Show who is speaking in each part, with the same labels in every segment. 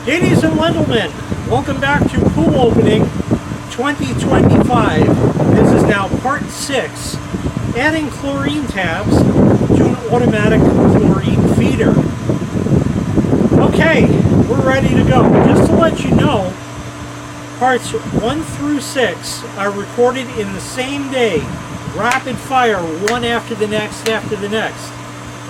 Speaker 1: Ladies and gentlemen, welcome back to Pool Opening 2025. This is now part 6, adding chlorine tabs to an automatic chlorine feeder. Okay, we're ready to go. Just to let you know, parts 1 through 6 are recorded in the same day, rapid fire, one after the next after the next.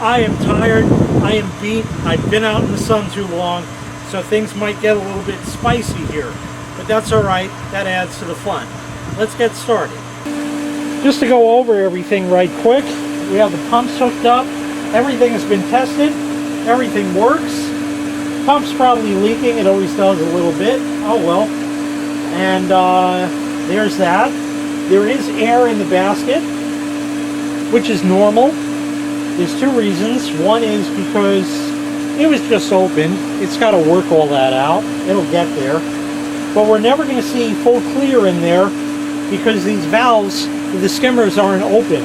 Speaker 1: I am tired, I am beat, I've been out in the sun too long, so things might get a little bit spicy here. But that's alright, that adds to the fun. Let's get started. Just to go over everything right quick, we have the pumps hooked up, everything has been tested, everything works. Pump's probably leaking, it always does a little bit, oh well. And there's that. There is air in the basket, which is normal. There's two reasons. One is because it was just open. It's got to work all that out. It'll get there. But we're never going to see full clear in there because these valves, the skimmers, aren't open.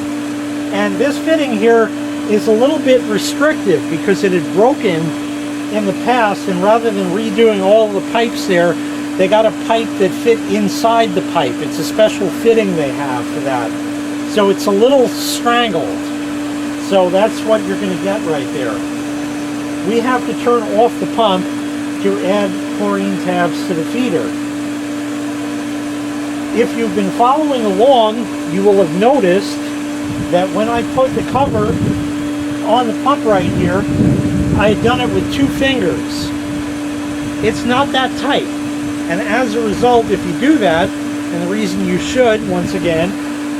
Speaker 1: And this fitting here is a little bit restrictive because it had broken in the past, and rather than redoing all the pipes there, they got a pipe that fit inside the pipe. It's a special fitting they have for that. So it's a little strangled. So that's what you're going to get right there. We have to turn off the pump to add chlorine tabs to the feeder. If you've been following along, you will have noticed that when I put the cover on the pump right here, I had done it with 2 fingers. It's not that tight. And as a result, if you do that, and the reason you should, once again,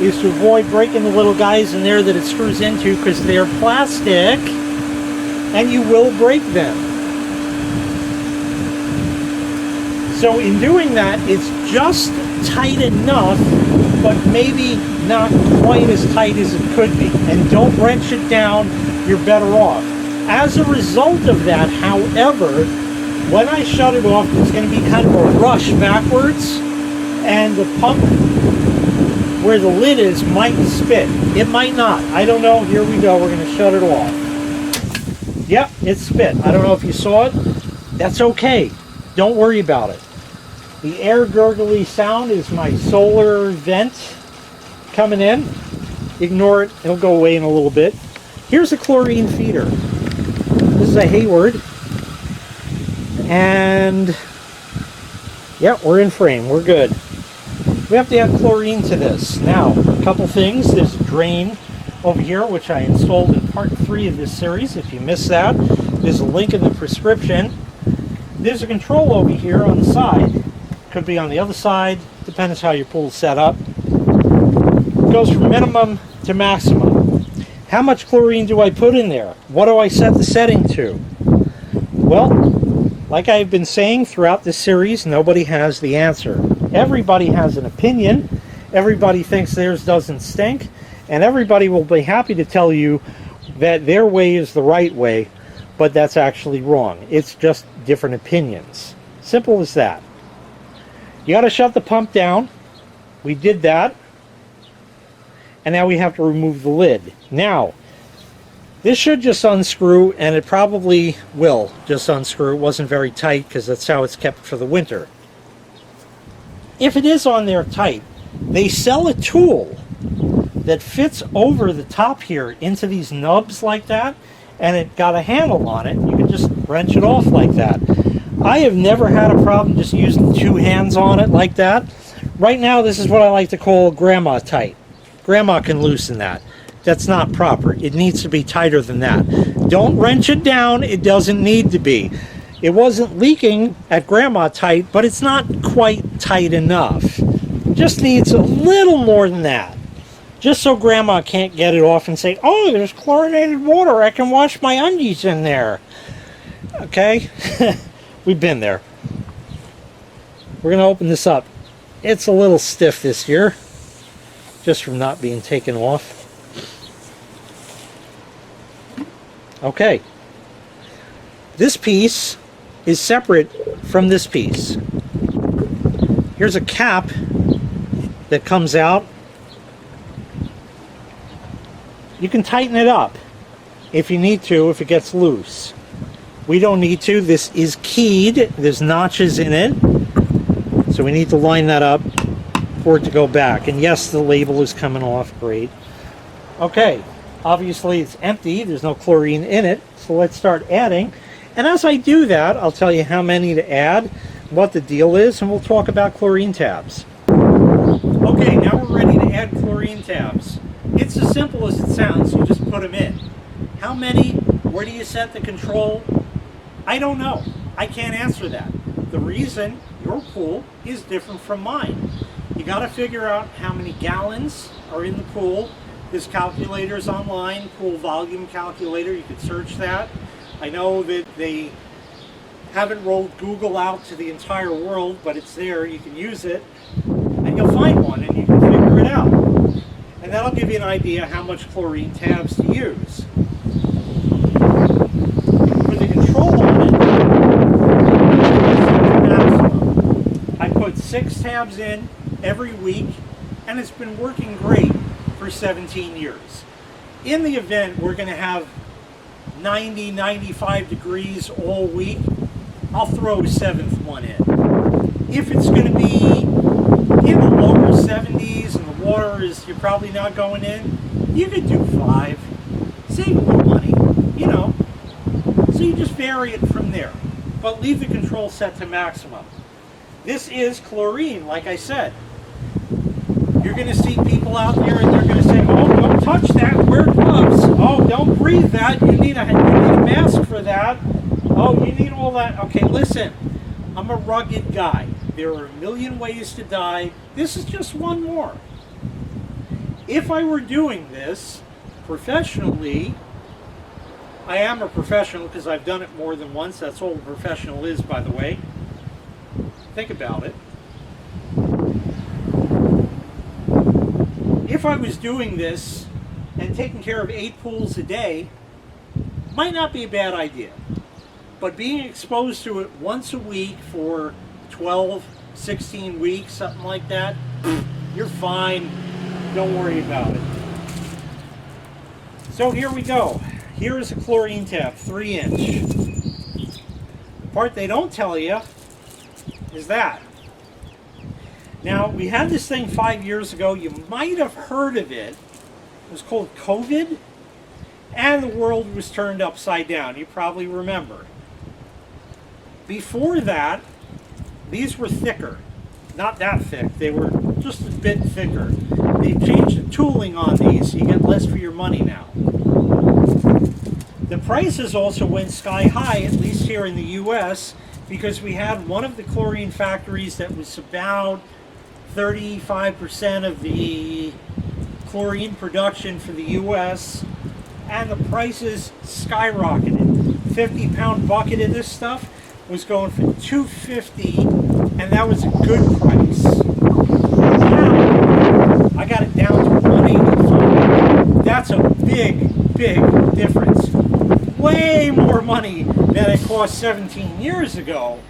Speaker 1: is to avoid breaking the little guys in there that it screws into, because they're plastic and you will break them. So in doing that, it's just tight enough, but maybe not quite as tight as it could be. And don't wrench it down, you're better off. As a result of that, however, when I shut it off, it's going to be kind of a rush backwards, and the pump where the lid is might spit. It might not. I don't know. Here we go. We're going to shut it off. Yep, it spit. I don't know if you saw it. That's okay. Don't worry about it. The air gurgly sound is my solar vent coming in. Ignore it. It'll go away in a little bit. Here's a chlorine feeder. This is a Hayward. And yeah, we're in frame. We're good. We have to add chlorine to this. Now, a couple things. There's a drain over here, which I installed in part 3 of this series. If you missed that, there's a link in the prescription. There's a control over here on the side. Could be on the other side. Depends how your pool's set up. It goes from minimum to maximum. How much chlorine do I put in there? What do I set the setting to? Well, like I've been saying throughout this series, nobody has the answer. Everybody has an opinion, everybody thinks theirs doesn't stink, and everybody will be happy to tell you that their way is the right way, but that's actually wrong. It's just different opinions. Simple as that. You got to shut the pump down. We did that. And now we have to remove the lid. Now, this should just unscrew, and it probably will just unscrew. It wasn't very tight because that's how it's kept for the winter. If it is on there tight, they sell a tool that fits over the top here into these nubs like that, and it got a handle on it. You can just wrench it off like that. I have never had a problem just using 2 hands on it like that. Right now, this is what I like to call grandma tight. Grandma can loosen that. That's not proper. It needs to be tighter than that. Don't wrench it down. It doesn't need to be. It wasn't leaking at grandma tight, but it's not quite tight enough. Just needs a little more than that. Just so grandma can't get it off and say, oh, there's chlorinated water. I can wash my undies in there. Okay? We've been there. We're going to open this up. It's a little stiff this year, just from not being taken off. Okay, this piece is separate from this piece. Here's a cap that comes out. You can tighten it up if you need to, if it gets loose. We don't need to. This is keyed. There's notches in it. So we need to line that up for it to go back. And yes, the label is coming off. Great. Okay. Obviously, it's empty. There's no chlorine in it. So let's start adding. And as I do that, I'll tell you how many to add, what the deal is, and we'll talk about chlorine tabs. Okay, now we're ready to add chlorine tabs. It's as simple as it sounds. You just put them in. How many? Where do you set the control? I don't know. I can't answer that. The reason your pool is different from mine. You got to figure out how many gallons are in the pool. There's calculators online, pool volume calculator. You could search that. I know that they haven't rolled Google out to the entire world, but it's there. You can use it, and you'll find one, and you can figure it out. And that'll give you an idea how much chlorine tabs to use. For the control on it, I put 6 tabs in every week, and it's been working great for 17 years. In the event we're going to have 90, 95 degrees all week, I'll throw a 7th one in. If it's going to be in the lower 70s and the water is, you're probably not going in, you could do 5. Save a little money, you know. So you just vary it from there. But leave the control set to maximum. This is chlorine, like I said. You're going to see people out there and they're going to say, oh, don't touch that, wear gloves. Oh, don't breathe that, you need a mask for that. Oh, you need all that. Okay, listen, I'm a rugged guy. There are a million ways to die. This is just one more. If I were doing this professionally, I am a professional because I've done it more than once. That's all a professional is, by the way. Think about it. If I was doing this and taking care of 8 pools a day, might not be a bad idea. But being exposed to it once a week for 12, 16 weeks, something like that, you're fine. Don't worry about it. So here we go. Here is a chlorine tab, 3-inch. The part they don't tell you is that. Now, we had this thing 5 years ago. You might have heard of it. It was called COVID, and the world was turned upside down. You probably remember. Before that, these were thicker. Not that thick. They were just a bit thicker. They've changed the tooling on these, so you get less for your money now. The prices also went sky high, at least here in the U.S., because we had one of the chlorine factories that was about 35% of the chlorine production for the U.S., and the prices skyrocketed. 50-pound bucket of this stuff was going for $2.50, and that was a good price. Now, I got it down to $1.85. That's a big, big difference. Way more money than it cost 17 years ago,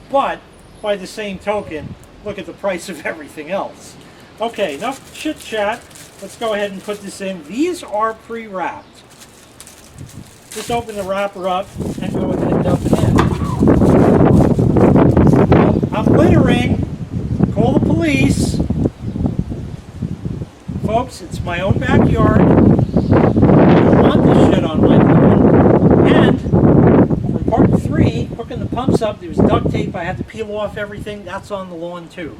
Speaker 1: but by the same token, look at the price of everything else. Okay, enough chit chat. Let's go ahead and put this in. These are pre-wrapped. Just open the wrapper up and go ahead and dump it in. I'm littering. Call the police. Folks, it's my own backyard. I don't want this shit on my lawn. And from part 3, hooking the pumps up, there was duct tape. I had to peel off everything. That's on the lawn too.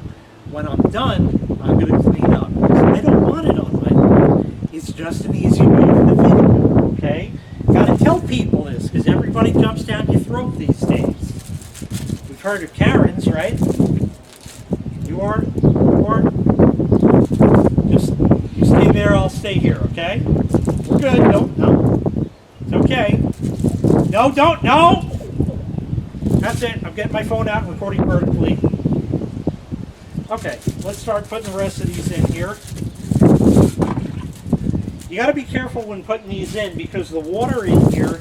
Speaker 1: When I'm done, I'm going to clean up. I don't want it on my lawn. It's just an easy way for the video, okay? Got to tell people this, because everybody jumps down your throat these days. We've heard of Karens, right? You aren't? Just, you stay there, I'll stay here, okay? We're good. No. It's okay. No, don't, no! That's it. I'm getting my phone out and recording vertically. Okay, let's start putting the rest of these in here. You got to be careful when putting these in because the water in here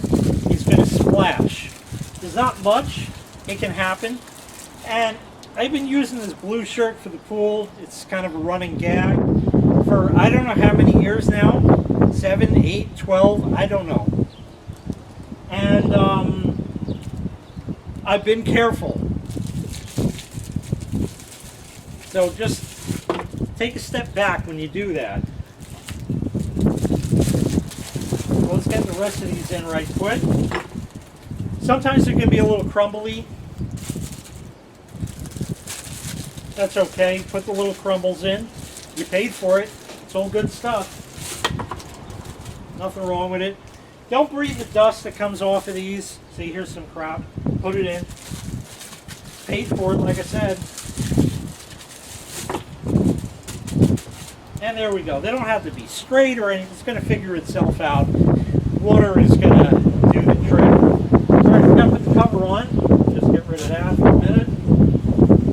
Speaker 1: is going to splash. There's not much. It can happen. And I've been using this blue shirt for the pool. It's kind of a running gag for I don't know how many years now. 7, 8, 12, I don't know. And I've been careful. So just take a step back when you do that. Well, let's get the rest of these in right quick. Sometimes it can be a little crumbly. That's okay. Put the little crumbles in. You paid for it. It's all good stuff. Nothing wrong with it. Don't breathe the dust that comes off of these. See, here's some crap. Put it in. Paid for it, like I said. And there we go. They don't have to be straight or anything. It's going to figure itself out. Water is going to do the trick. All right, we're going to put the cover on. Just get rid of that for a minute.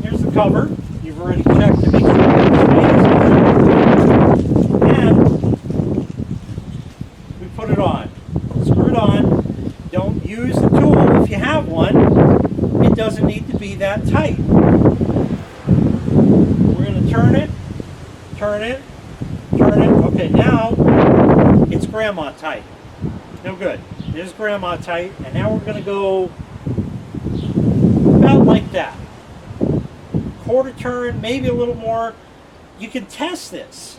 Speaker 1: Here's the cover. You've already checked to make sure it's and we put it on. Screw it on. Don't use the tool if you have one. It doesn't need to be that tight. We're going to turn it, turn it, turn it. Okay, now it's grandma tight. No good. There's grandma tight, and now we're going to go about like that. Quarter turn, maybe a little more. You can test this.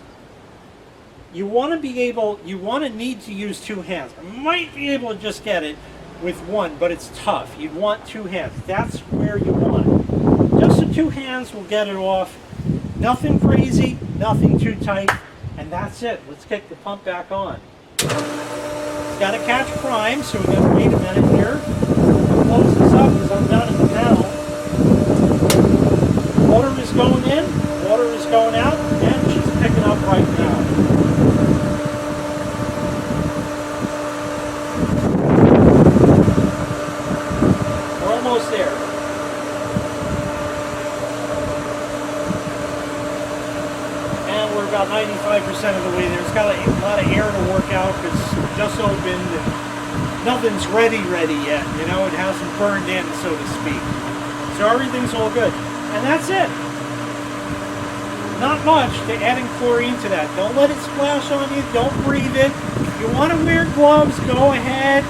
Speaker 1: You want to be able, you want to need to use two hands. I might be able to just get it with one, but it's tough. You'd want two hands. That's where you want it. Just the two hands will get it off. Nothing crazy, nothing too tight, and that's it. Let's kick the pump back on. It's got to catch prime, so we're going to wait a minute here. I'll close this up because I'm down in the panel. Water is going in, water is going out, and she's picking up right now. We're almost there. And we're about 95% of the way there. It's got a lot of air to work out because it's just opened and nothing's ready yet. You know, it hasn't burned in, so to speak. So everything's all good. And that's it. Not much to adding chlorine to that. Don't let it splash on you. Don't breathe it. If you want to wear gloves, go ahead.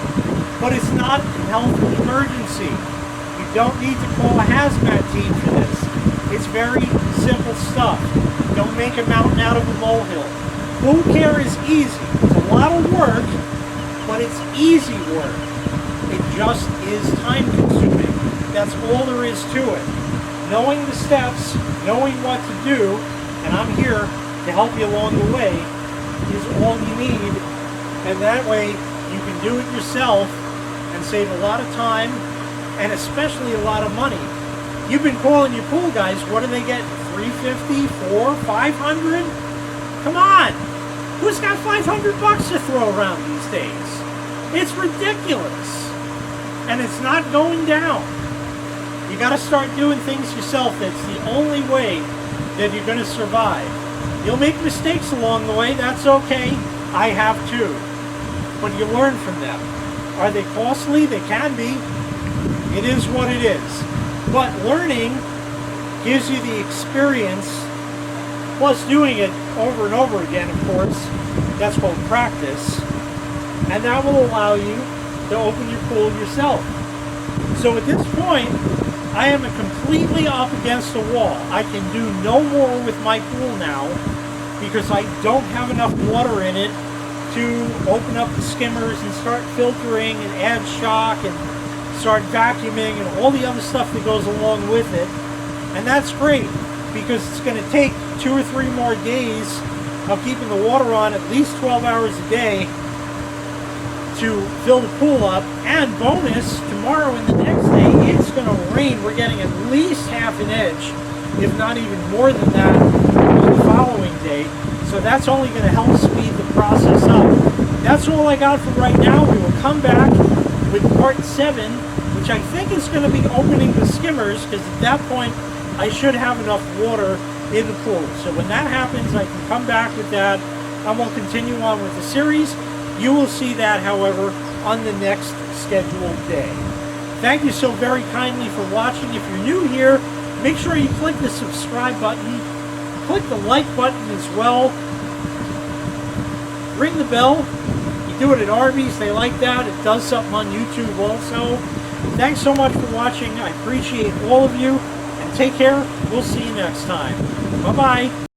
Speaker 1: But it's not a health emergency. You don't need to call a hazmat team for this. It's very simple stuff. Don't make a mountain out of a molehill. Pool care is easy. It's a lot of work, but it's easy work. It just is time consuming. That's all there is to it. Knowing the steps, knowing what to do, and I'm here to help you along the way, is all you need. And that way you can do it yourself and save a lot of time and especially a lot of money. You've been calling your pool guys, what do they get? $350, $400, $500? Come on! Who's got $500 to throw around these days? It's ridiculous. And it's not going down. You got to start doing things yourself. That's the only way that you're going to survive. You'll make mistakes along the way. That's okay. I have too. But you learn from them. Are they costly? They can be. It is what it is. But learning gives you the experience, plus doing it over and over again, of course. That's called practice. And that will allow you to open your pool yourself. So at this point, I am completely up against the wall. I can do no more with my pool now because I don't have enough water in it to open up the skimmers and start filtering and add shock and start vacuuming and all the other stuff that goes along with it. And that's great because it's going to take 2 or 3 more days of keeping the water on at least 12 hours a day to fill the pool up. And bonus, tomorrow and the next day it's going to rain. We're getting at least half an inch, if not even more than that, on the following day. So that's only going to help speed the process up. That's all I got for right now. We will come back with part 7, which I think is going to be opening the skimmers, because at that point I should have enough water in the pool. So when that happens, I can come back with that and we'll continue on with the series. You will see that, however, on the next scheduled day. Thank you so very kindly for watching. If you're new here, make sure you click the subscribe button. Click the like button as well. Ring the bell. You do it at Arby's. They like that. It does something on YouTube also. Thanks so much for watching. I appreciate all of you. And take care. We'll see you next time. Bye-bye.